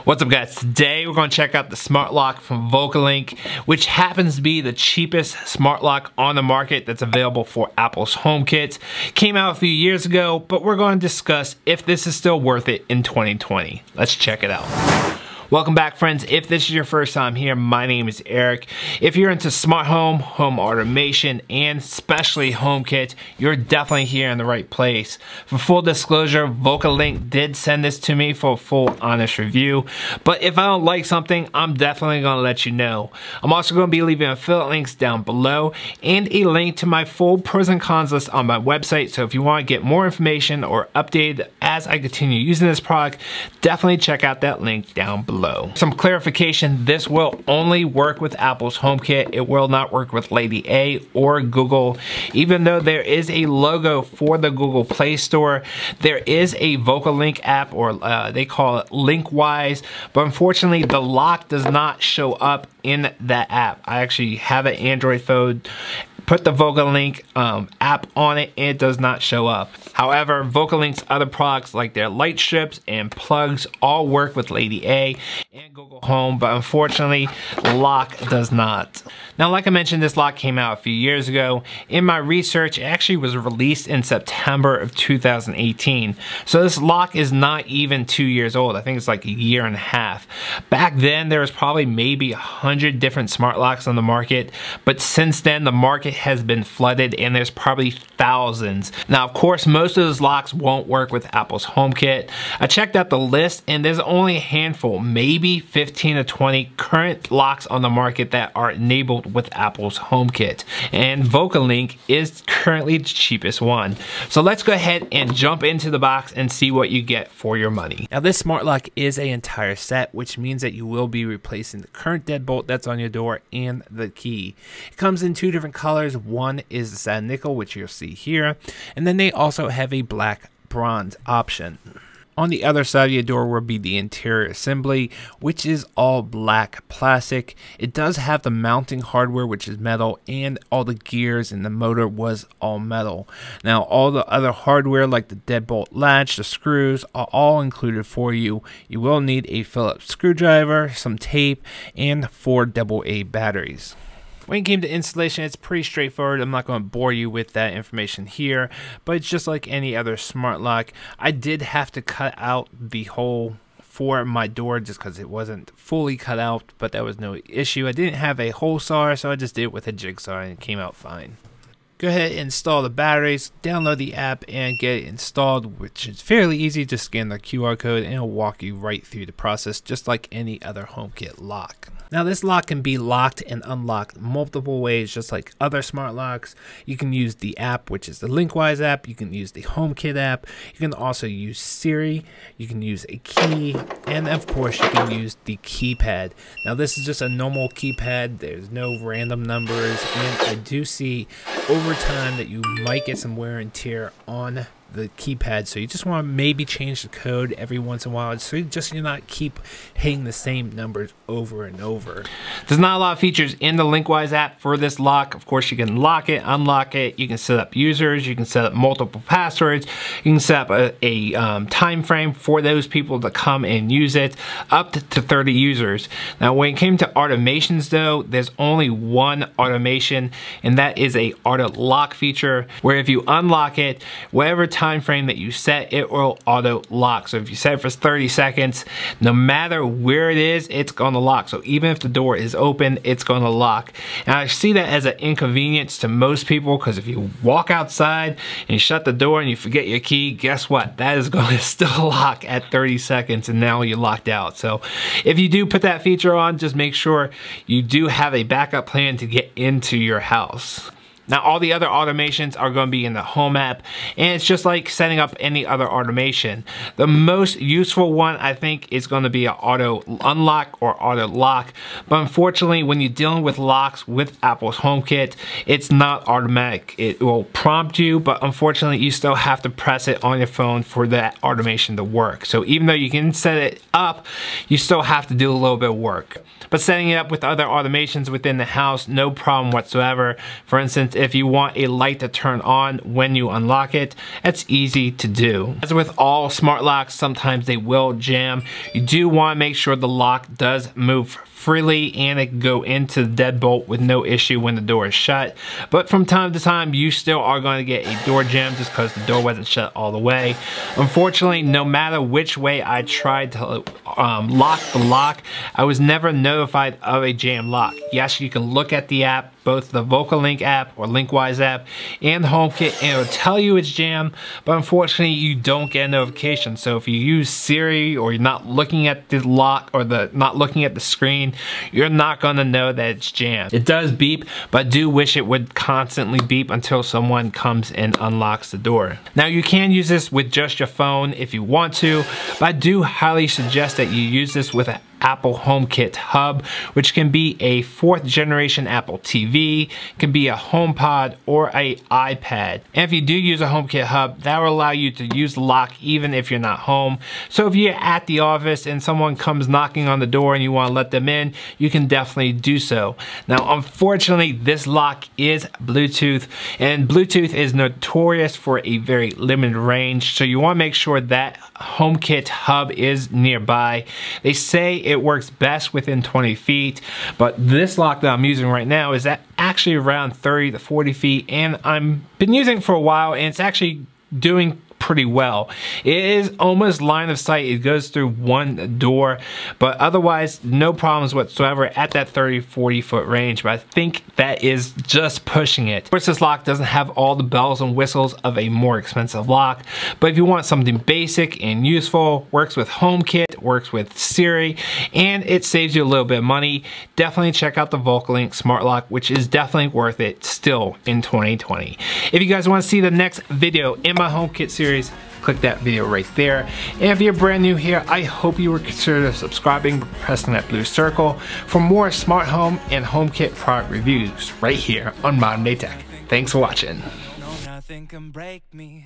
What's up guys, today we're going to check out the smart lock from Vocolinc, which happens to be the cheapest smart lock on the market that's available for Apple's HomeKit. Came out a few years ago, but we're going to discuss if this is still worth it in 2020. Let's check it out. Welcome back friends. If this is your first time here, my name is Eric. If you're into smart home, home automation, and especially HomeKit, you're definitely here in the right place. For full disclosure, Vocolinc did send this to me for a full honest review, but if I don't like something, I'm definitely going to let you know. I'm also going to be leaving affiliate links down below and a link to my full pros and cons list on my website, so if you want to get more information or updated as I continue using this product, definitely check out that link down below. Some clarification, this will only work with Apple's HomeKit. It will not work with Lady A or Google. Even though there is a logo for the Google Play Store, there is a Vocolinc app, or they call it Linkwise, but unfortunately the lock does not show up in that app. I actually have an Android phone, put the Vocolinc app on it, and it does not show up. However, Vocolinc's other products like their light strips and plugs all work with Lady A and Google Home, but unfortunately, the lock does not. Now, like I mentioned, this lock came out a few years ago. In my research, it actually was released in September of 2018. So this lock is not even 2 years old. I think it's like a year and a half. Back then, there was probably maybe 100 different smart locks on the market, but since then, the market has been flooded and there's probably thousands. Now, of course, most of those locks won't work with Apple's HomeKit. I checked out the list and there's only a handful, maybe 15 to 20 current locks on the market that are enabled with Apple's HomeKit. And Vocolinc is currently the cheapest one. So let's go ahead and jump into the box and see what you get for your money. Now, this smart lock is an entire set, which means that you will be replacing the current deadbolt that's on your door and the key. It comes in two different colors. One is the satin nickel, which you'll see here, and then they also have a black bronze option. On the other side of your door will be the interior assembly, which is all black plastic. It does have the mounting hardware, which is metal, and all the gears and the motor was all metal. Now, all the other hardware like the deadbolt latch, the screws are all included for you. You will need a Phillips screwdriver, some tape, and 4 AA batteries. When it came to installation, it's pretty straightforward. I'm not going to bore you with that information here, but it's just like any other smart lock. I did have to cut out the hole for my door just because it wasn't fully cut out, but that was no issue. I didn't have a hole saw, so I just did it with a jigsaw and it came out fine. Go ahead and install the batteries, download the app, and get it installed, which is fairly easy. Just scan the QR code and it'll walk you right through the process, just like any other HomeKit lock. Now, this lock can be locked and unlocked multiple ways, just like other smart locks. You can use the app, which is the Linkwise app. You can use the HomeKit app. You can also use Siri. You can use a key. And of course, you can use the keypad. Now, this is just a normal keypad. There's no random numbers. And I do see over time that you might get some wear and tear on the keypad, so you just want to maybe change the code every once in a while, so you not keep hitting the same numbers over and over. There's not a lot of features in the Linkwise app for this lock. Of course, you can lock it, unlock it, you can set up users, you can set up multiple passwords, you can set up a time frame for those people to come and use it, up to 30 users. Now, when it came to automations though, there's only one automation, and that is a auto lock feature, where if you unlock it, whatever time frame that you set, it will auto lock. So if you set it for 30 seconds, no matter where it is, it's going to lock. So even if the door is open, it's going to lock. And I see that as an inconvenience to most people, because if you walk outside and you shut the door and you forget your key, guess what? That is going to still lock at 30 seconds and now you're locked out. So if you do put that feature on, just make sure you do have a backup plan to get into your house. Now, all the other automations are going to be in the Home app, and it's just like setting up any other automation. The most useful one, I think, is going to be an auto unlock or auto lock, but unfortunately, when you're dealing with locks with Apple's HomeKit, it's not automatic. It will prompt you, but unfortunately, you still have to press it on your phone for that automation to work. So even though you can set it up, you still have to do a little bit of work. But setting it up with other automations within the house, no problem whatsoever. For instance, if you want a light to turn on when you unlock it, that's easy to do. As with all smart locks, sometimes they will jam. You do want to make sure the lock does move freely and it can go into the deadbolt with no issue when the door is shut. But from time to time, you still are going to get a door jam just because the door wasn't shut all the way. Unfortunately, no matter which way I tried to lock the lock, I was never notified of a jam lock. Yes, you can look at the app, both the Vocolinc app or Linkwise app and HomeKit, and it'll tell you it's jammed, but unfortunately you don't get a notification. So if you use Siri or you're not looking at the lock or not looking at the screen, you're not gonna know that it's jammed. It does beep, but I do wish it would constantly beep until someone comes and unlocks the door. Now you can use this with just your phone if you want to, but I do highly suggest that you use this with an Apple HomeKit hub, which can be a 4th generation Apple TV, can be a HomePod or an iPad. And if you do use a HomeKit hub, that will allow you to use the lock even if you're not home. So if you're at the office and someone comes knocking on the door and you want to let them in, you can definitely do so. Now unfortunately, this lock is Bluetooth, and Bluetooth is notorious for a very limited range, so you want to make sure that HomeKit hub is nearby. They say it works best within 20 feet, but this lock that I'm using right now is actually around 30 to 40 feet, and I've been using it for a while and it's actually doing pretty well. It is almost line of sight. It goes through one door, but otherwise no problems whatsoever at that 30-40 foot range, but I think that is just pushing it. Of course, this lock doesn't have all the bells and whistles of a more expensive lock, but if you want something basic and useful, works with HomeKit, works with Siri, and it saves you a little bit of money, definitely check out the Vocolinc Smart Lock, which is definitely worth it still in 2020. If you guys want to see the next video in my HomeKit series, click that video right there. And if you're brand new here, I hope you would consider subscribing by pressing that blue circle for more smart home and HomeKit product reviews right here on Modern Day Tech. Thanks for watching. Nothing can break me.